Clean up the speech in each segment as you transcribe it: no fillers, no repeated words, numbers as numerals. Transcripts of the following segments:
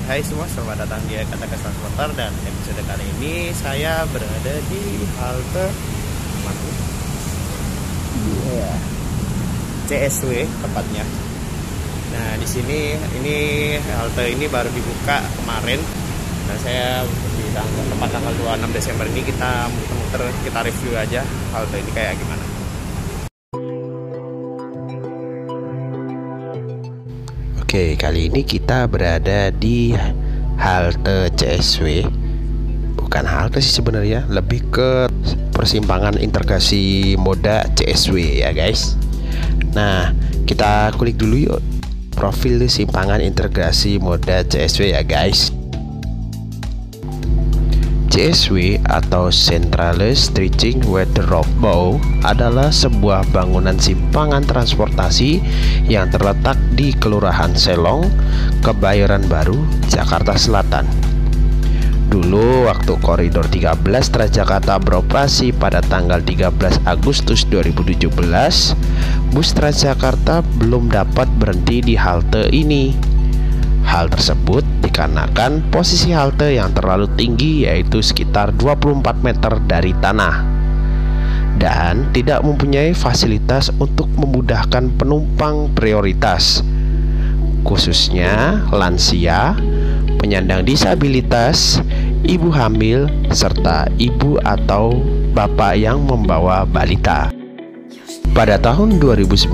Hai semua, selamat datang di Katakan Transporter. Dan episode kali ini saya berada di halte CSW tepatnya. Nah, di sini halte ini baru dibuka kemarin. Dan saya di tepat tanggal 26 Desember ini kita muter-muter, kita review aja halte ini kayak gimana. Oke, kali ini kita berada di halte CSW. Bukan halte sih sebenarnya, lebih ke persimpangan integrasi moda CSW ya guys. Nah, kita kulik dulu yuk profil simpangan integrasi moda CSW ya guys. CSW atau Centrale Stretching Wederopbouw adalah sebuah bangunan simpangan transportasi yang terletak di Kelurahan Selong, Kebayoran Baru, Jakarta Selatan. Dulu waktu koridor 13 Transjakarta beroperasi pada tanggal 13 Agustus 2017, bus Transjakarta belum dapat berhenti di halte ini. Hal tersebut dikarenakan posisi halte yang terlalu tinggi, yaitu sekitar 24 meter dari tanah, dan tidak mempunyai fasilitas untuk memudahkan penumpang prioritas, khususnya lansia, penyandang disabilitas, ibu hamil, serta ibu atau bapak yang membawa balita. Pada tahun 2019,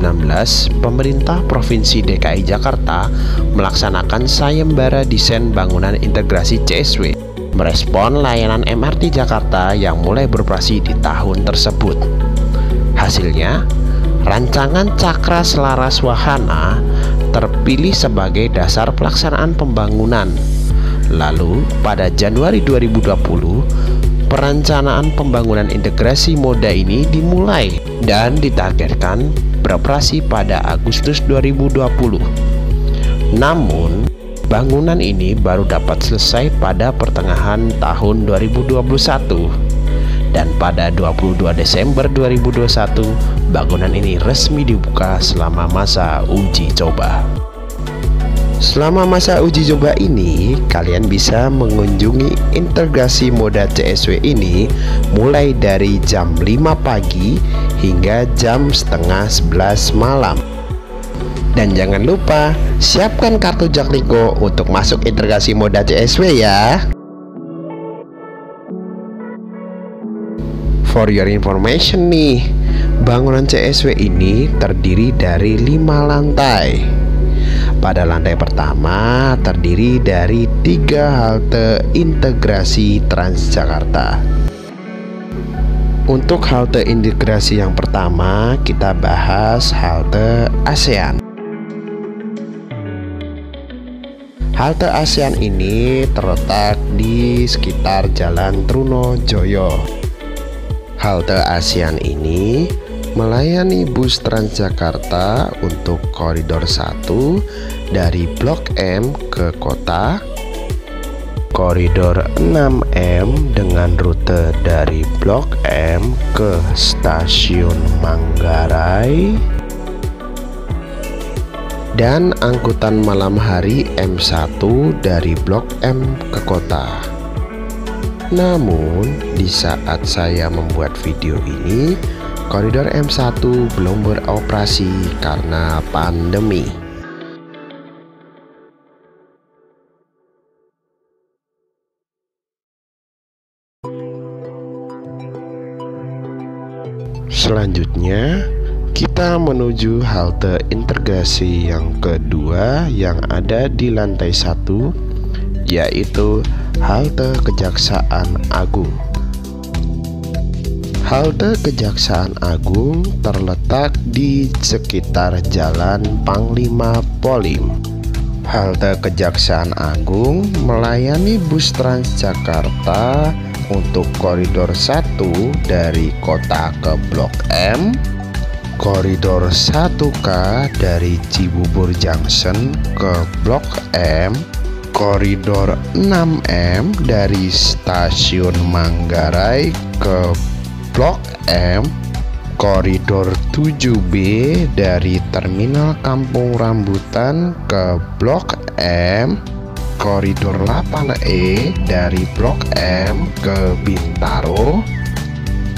pemerintah Provinsi DKI Jakarta melaksanakan sayembara desain bangunan integrasi CSW, merespon layanan MRT Jakarta yang mulai beroperasi di tahun tersebut. Hasilnya, rancangan Cakra Selaras Wahana terpilih sebagai dasar pelaksanaan pembangunan. Lalu, pada Januari 2020, perencanaan pembangunan integrasi moda ini dimulai dan ditargetkan beroperasi pada Agustus 2020. Namun, bangunan ini baru dapat selesai pada pertengahan tahun 2021. Dan pada 22 Desember 2021, bangunan ini resmi dibuka selama masa uji coba. Selama masa uji coba ini, kalian bisa mengunjungi integrasi moda CSW ini mulai dari jam 5 pagi hingga jam setengah 11 malam. Dan jangan lupa, siapkan kartu Jaklingko untuk masuk integrasi moda CSW ya. For your information nih, bangunan CSW ini terdiri dari 5 lantai. Pada lantai pertama terdiri dari 3 halte integrasi Transjakarta. Untuk halte integrasi yang pertama, kita bahas halte ASEAN. Halte ASEAN ini terletak di sekitar Jalan Trunojoyo. Halte ASEAN ini melayani bus Transjakarta untuk koridor 1 dari Blok M ke kota, koridor 6M dengan rute dari Blok M ke Stasiun Manggarai, dan angkutan malam hari M1 dari Blok M ke kota. Namun, di saat saya membuat video ini, koridor M1 belum beroperasi karena pandemi. Selanjutnya, kita menuju halte integrasi yang kedua yang ada di lantai 1, yaitu halte Kejaksaan Agung. Halte Kejaksaan Agung terletak di sekitar Jalan Panglima Polim. Halte Kejaksaan Agung melayani bus Transjakarta untuk koridor 1 dari kota ke Blok M, koridor 1K dari Cibubur Junction ke Blok M, koridor 6M dari Stasiun Manggarai ke Blok M, koridor 7B dari Terminal Kampung Rambutan ke Blok M, koridor 8E dari Blok M ke Bintaro,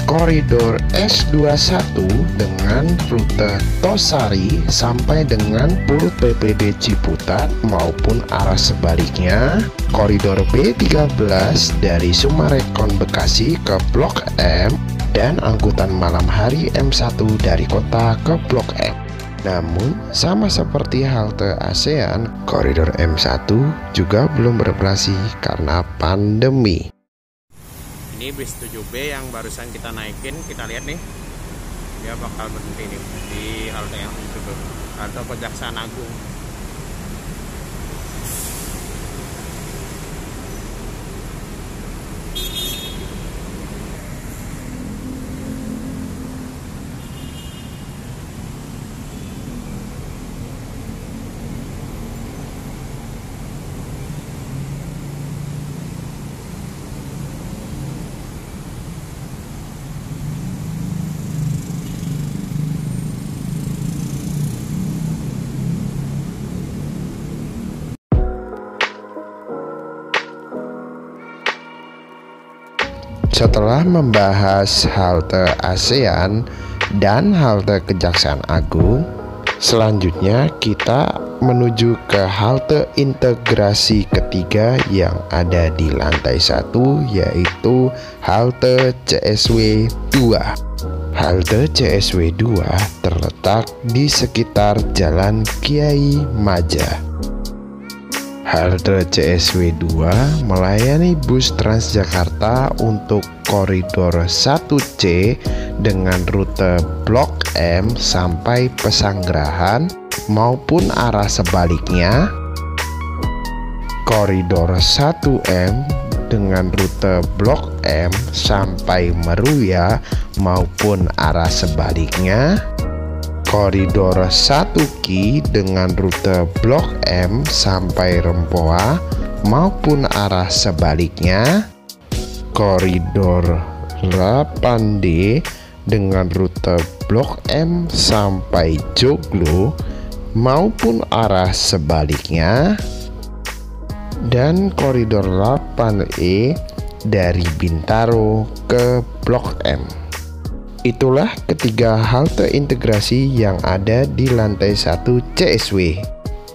koridor S21 dengan rute Tosari sampai dengan Pulut PPD Ciputat maupun arah sebaliknya, koridor B13 dari Sumarekon Bekasi ke Blok M, dan angkutan malam hari M1 dari kota ke Blok M. Namun, sama seperti halte ASEAN, koridor M1 juga belum beroperasi karena pandemi. Ini bis 7B yang barusan kita naikin, kita lihat nih, dia bakal berhenti nih di halte yang itu tuh, halte Kejaksaan Agung. Setelah membahas halte ASEAN dan halte Kejaksaan Agung, selanjutnya kita menuju ke halte integrasi ketiga yang ada di lantai 1, yaitu halte CSW 2. Halte CSW 2 terletak di sekitar Jalan Kiai Maja. Halte CSW 2 melayani bus Transjakarta untuk koridor 1C dengan rute Blok M sampai Pesanggerahan maupun arah sebaliknya, koridor 1M dengan rute Blok M sampai Meruya maupun arah sebaliknya, koridor 1Q dengan rute Blok M sampai Rempoa maupun arah sebaliknya, koridor 8D dengan rute Blok M sampai Joglo maupun arah sebaliknya, dan koridor 8E dari Bintaro ke Blok M. Itulah ketiga halte integrasi yang ada di lantai 1 CSW.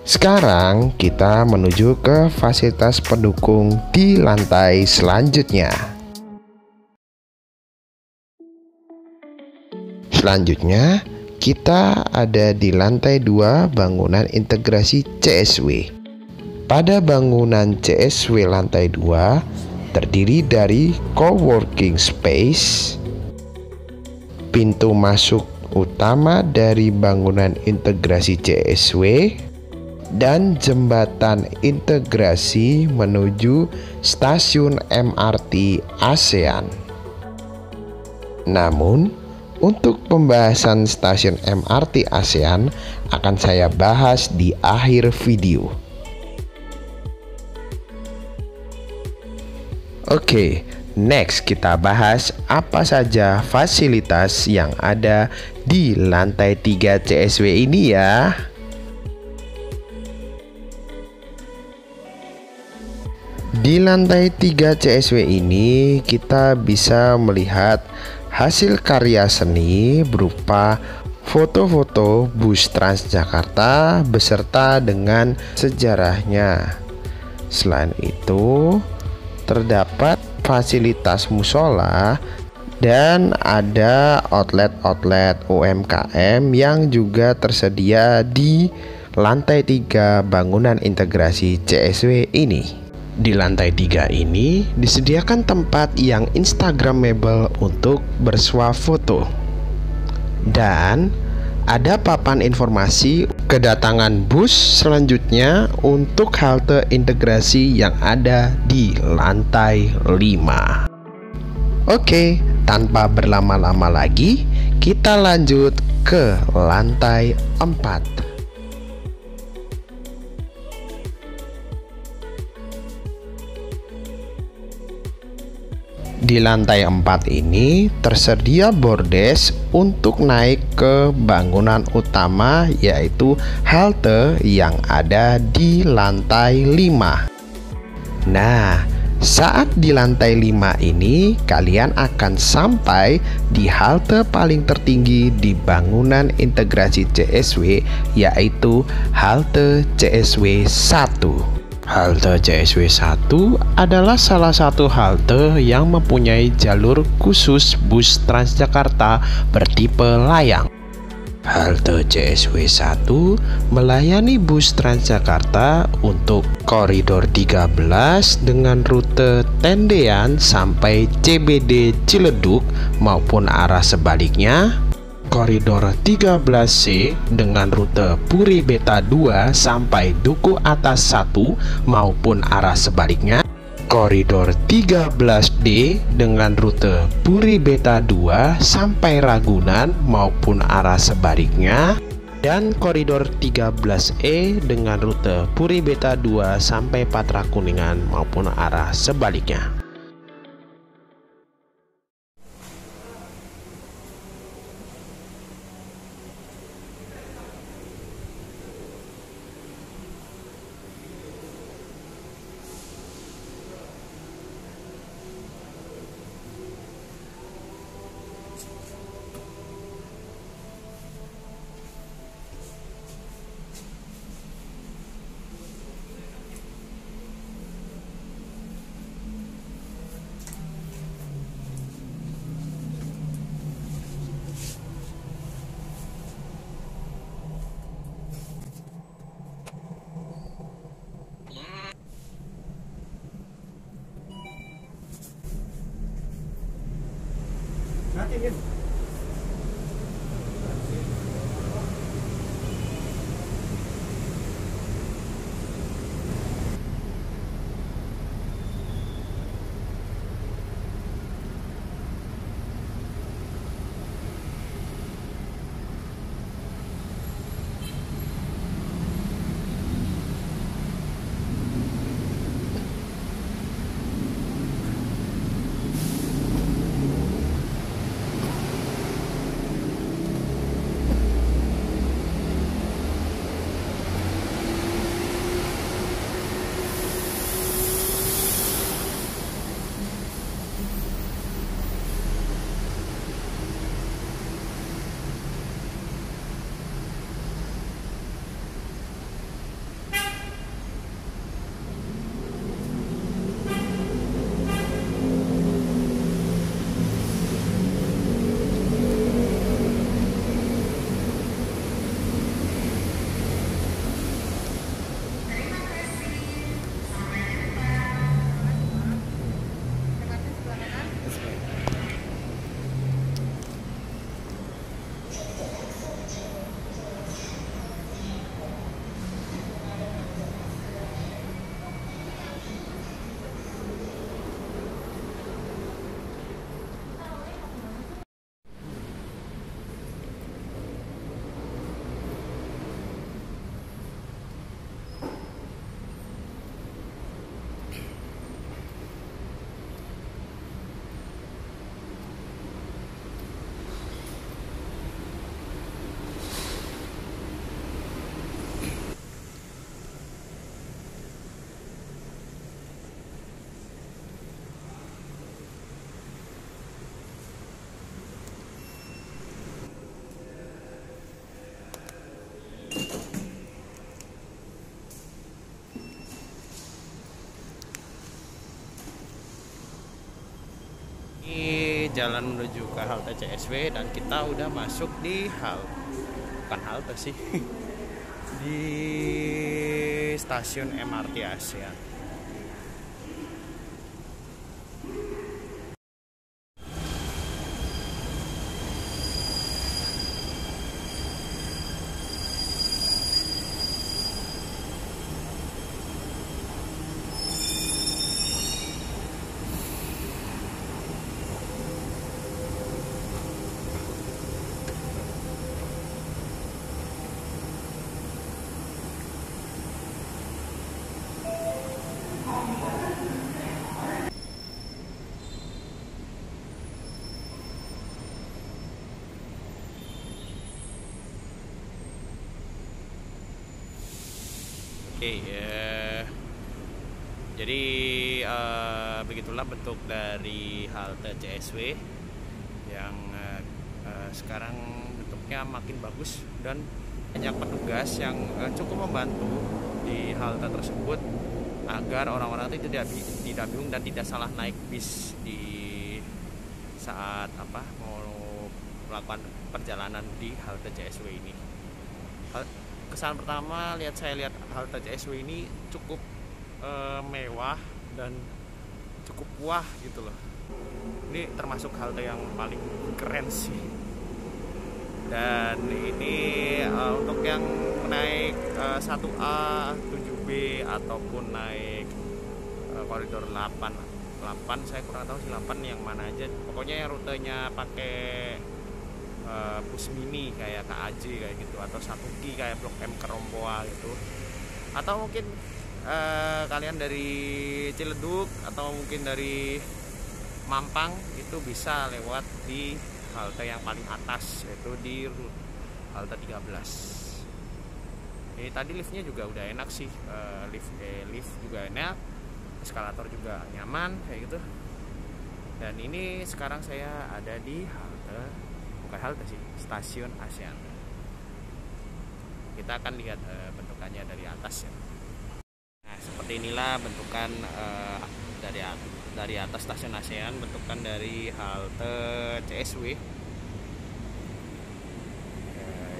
Sekarang kita menuju ke fasilitas pendukung di lantai selanjutnya. Selanjutnya, kita ada di lantai 2 bangunan integrasi CSW. Pada bangunan CSW lantai 2 terdiri dari coworking space, pintu masuk utama dari bangunan integrasi CSW, dan jembatan integrasi menuju stasiun MRT ASEAN. Namun, untuk pembahasan stasiun MRT ASEAN akan saya bahas di akhir video. Oke, next kita bahas apa saja fasilitas yang ada di lantai 3 CSW ini ya. Di lantai 3 CSW ini kita bisa melihat hasil karya seni berupa foto-foto bus Transjakarta beserta dengan sejarahnya. Selain itu, terdapat fasilitas musola dan ada outlet-outlet UMKM yang juga tersedia di lantai 3 bangunan integrasi CSW ini. Di lantai 3 ini disediakan tempat yang instagramable untuk bersuah foto, dan ada papan informasi kedatangan bus selanjutnya untuk halte integrasi yang ada di lantai 5. Oke, tanpa berlama-lama lagi, kita lanjut ke lantai 4. Di lantai 4 ini tersedia bordes untuk naik ke bangunan utama, yaitu halte yang ada di lantai 5. Nah, saat di lantai 5 ini kalian akan sampai di halte paling tertinggi di bangunan integrasi CSW, yaitu halte CSW 1. Halte CSW 1 adalah salah satu halte yang mempunyai jalur khusus bus Transjakarta bertipe layang. Halte CSW 1 melayani bus Transjakarta untuk koridor 13 dengan rute Tendean sampai CBD Ciledug maupun arah sebaliknya, koridor 13C dengan rute Puri Beta 2 sampai Duku Atas 1 maupun arah sebaliknya, koridor 13D dengan rute Puri Beta 2 sampai Ragunan maupun arah sebaliknya, dan koridor 13E dengan rute Puri Beta 2 sampai Patra Kuningan maupun arah sebaliknya. Jalan menuju ke halte CSW dan kita udah masuk di bukan halte sih di stasiun MRT Asia. Oke, Jadi begitulah bentuk dari halte CSW yang sekarang bentuknya makin bagus dan banyak petugas yang cukup membantu di halte tersebut agar orang-orang itu tidak bingung dan tidak salah naik bis di saat mau melakukan perjalanan di halte CSW ini. Kesan pertama saya lihat halte CSW ini cukup mewah dan cukup wah gitu loh. Ini termasuk halte yang paling keren sih. Dan ini untuk yang naik 1A, 7B ataupun naik koridor 8 saya kurang tahu sih 8 yang mana aja. Pokoknya yang rutenya pakai bus mini kayak KAJ kayak gitu, atau 1Q kayak Blok M ke Rompoa gitu, atau mungkin kalian dari Ciledug atau mungkin dari Mampang itu bisa lewat di halte yang paling atas, yaitu di halte 13. Ini tadi liftnya juga udah enak sih, lift juga enak, eskalator juga nyaman kayak gitu. Dan ini sekarang saya ada di stasiun ASEAN. Kita akan lihat bentukannya dari atas ya. Nah, seperti inilah bentukan dari atas stasiun ASEAN, bentukan dari halte CSW.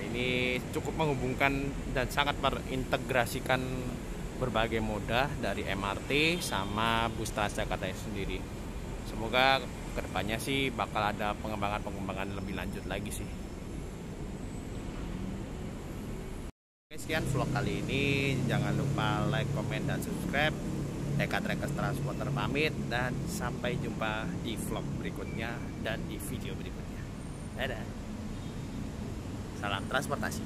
Ini cukup menghubungkan dan sangat terintegrasikan berbagai moda dari MRT sama bus Transjakarta sendiri. Semoga kedepannya sih bakal ada pengembangan lebih lanjut lagi sih. Oke, sekian vlog kali ini. Jangan lupa like, komen, dan subscribe. Eka Trackers Transporter pamit, dan sampai jumpa di vlog berikutnya dan di video berikutnya. Dadah. Salam transportasi.